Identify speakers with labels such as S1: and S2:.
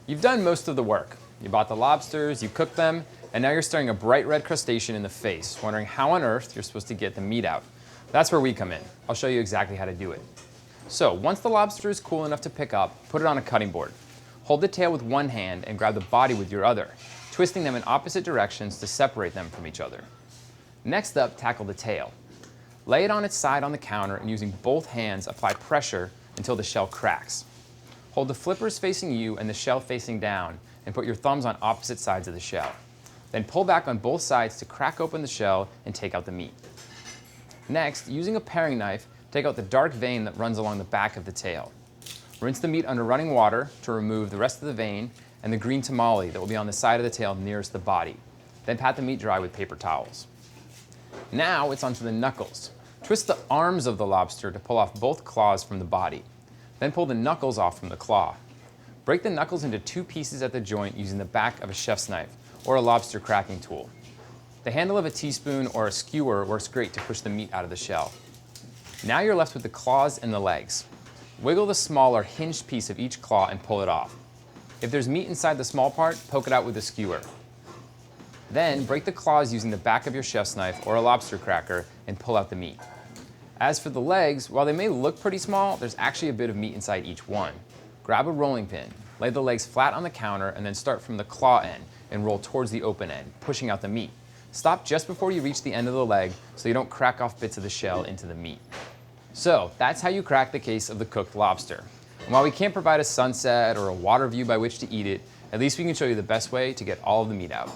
S1: You've done most of the work. You bought the lobsters, you cooked them, and now you're staring a bright red crustacean in the face, wondering how on earth you're supposed to get the meat out. That's where we come in. I'll show you exactly how to do it. So, once the lobster is cool enough to pick up, put it on a cutting board. Hold the tail with one hand and grab the body with your other, twisting them in opposite directions to separate them from each other. Next up, tackle the tail. Lay it on its side on the counter and using both hands apply pressure until the shell cracks. Hold the flippers facing you and the shell facing down and put your thumbs on opposite sides of the shell. Then pull back on both sides to crack open the shell and take out the meat. Next, using a paring knife, take out the dark vein that runs along the back of the tail. Rinse the meat under running water to remove the rest of the vein and the green tamale that will be on the side of the tail nearest the body. Then pat the meat dry with paper towels. Now it's onto the knuckles. Twist the arms of the lobster to pull off both claws from the body. Then pull the knuckles off from the claw. Break the knuckles into two pieces at the joint using the back of a chef's knife or a lobster cracking tool. The handle of a teaspoon or a skewer works great to push the meat out of the shell. Now you're left with the claws and the legs. Wiggle the smaller hinged piece of each claw and pull it off. If there's meat inside the small part, poke it out with a skewer. Then break the claws using the back of your chef's knife or a lobster cracker and pull out the meat. As for the legs, while they may look pretty small, there's actually a bit of meat inside each one. Grab a rolling pin, lay the legs flat on the counter, and then start from the claw end and roll towards the open end, pushing out the meat. Stop just before you reach the end of the leg so you don't crack off bits of the shell into the meat. So that's how you crack the case of the cooked lobster. And while we can't provide a sunset or a water view by which to eat it, at least we can show you the best way to get all of the meat out.